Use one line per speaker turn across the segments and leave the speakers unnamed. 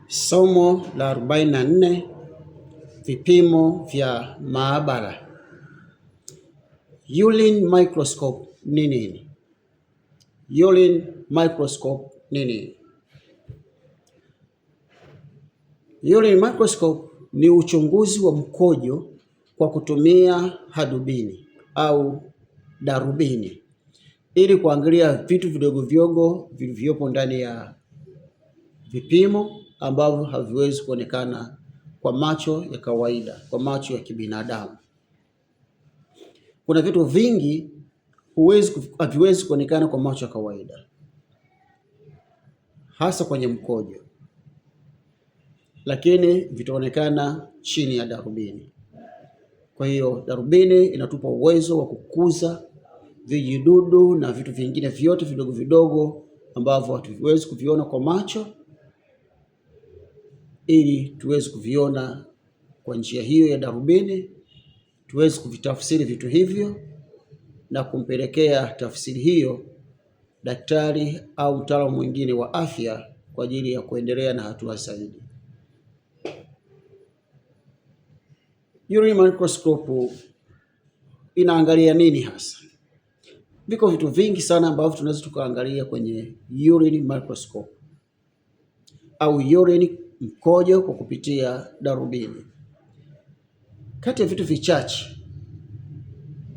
Somo la 44: vipimo vya maabara. Urine microscope ni nini? Urine microscope ni nini? Urine microscope ni uchunguzi wa mkojo kwa kutumia hadubini au darubini ili kuangalia vitu vidogo vidogo vilivyopo ndani ya vipimo ambavyo haviwezi kuonekana kwa macho ya kawaida, kwa macho ya kibinadamu. Kuna vitu vingi haviwezi kuonekana kwa macho ya kawaida, hasa kwenye mkojo, lakini vitaonekana chini ya darubini. Kwa hiyo darubini inatupa uwezo wa kukuza vijidudu na vitu vingine vyote vidogo vidogo ambavyo hatuwezi kuviona kwa macho, ili tuweze kuviona kwa njia hiyo ya darubini, tuweze kuvitafsiri vitu hivyo na kumpelekea tafsiri hiyo daktari au mtaalamu mwingine wa afya kwa ajili ya kuendelea na hatua zaidi. Urine microscope inaangalia nini hasa? Viko vitu vingi sana ambavyo tunaweza tukaangalia kwenye urine microscope au urine, mkojo kwa kupitia darubini. Kati ya vitu vichache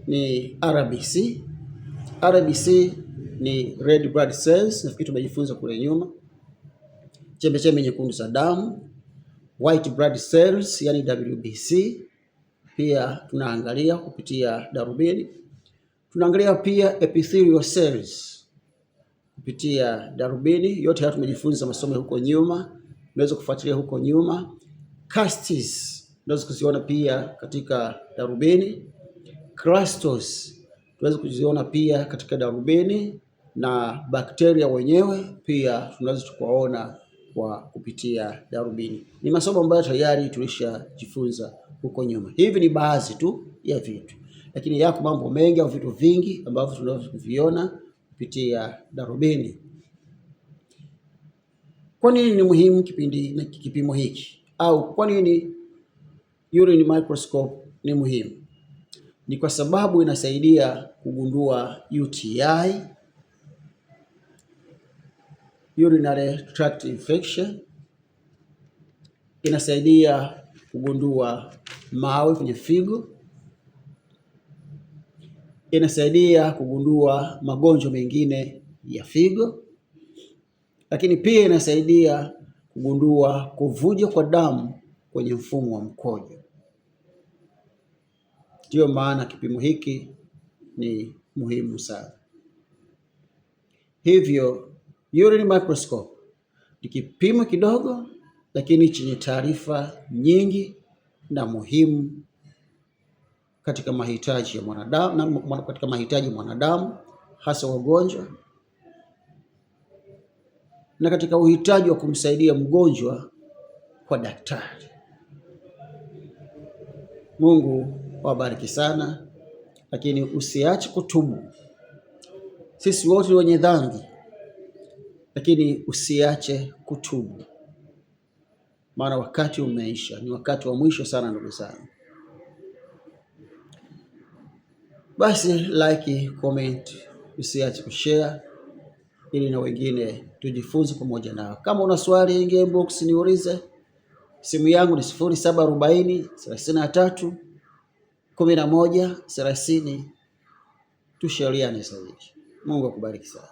ni RBC. RBC ni red blood cells, nafikiri tumejifunza kule nyuma. Chembechembe nyekundu za damu. White blood cells, yani WBC, pia tunaangalia kupitia darubini. Tunaangalia pia epithelial cells kupitia darubini. Yote haya tumejifunza masomo huko nyuma, unaweza kufuatilia huko nyuma. Castings tunaweza kuziona pia katika darubini. Crustals tunaweza kuziona pia katika darubini, na bakteria wenyewe pia tunaweza tukaona kwa kupitia darubini. Ni masomo ambayo tayari tulishajifunza huko nyuma. Hivi ni baadhi tu ya vitu, lakini yako mambo mengi au vitu vingi ambavyo tunaweza kuviona kupitia darubini. Kwa nini ni muhimu kipimo hiki, au kwa nini urine microscope ni muhimu? Ni kwa sababu inasaidia kugundua UTI, urinary tract infection, inasaidia kugundua mawe kwenye figo, inasaidia kugundua magonjwa mengine ya figo, lakini pia inasaidia kugundua kuvuja kwa damu kwenye mfumo wa mkojo. Ndiyo maana kipimo hiki ni muhimu sana. Hivyo urine microscope ni kipimo kidogo lakini chenye taarifa nyingi na muhimu katika mahitaji ya mwanadamu, hasa wagonjwa, na katika uhitaji wa kumsaidia mgonjwa kwa daktari. Mungu wabariki sana, lakini usiache kutubu. Sisi wote wenye dhambi, lakini usiache kutubu, maana wakati umeisha. Ni wakati wa mwisho sana, ndugu zangu. Basi like, comment, usiache kushare ili na wengine tujifunze pamoja nao. Kama una swali, ingia inbox niulize. Simu yangu ni 0740 33 11 30. Tushauriane zaidi. Mungu akubariki sana.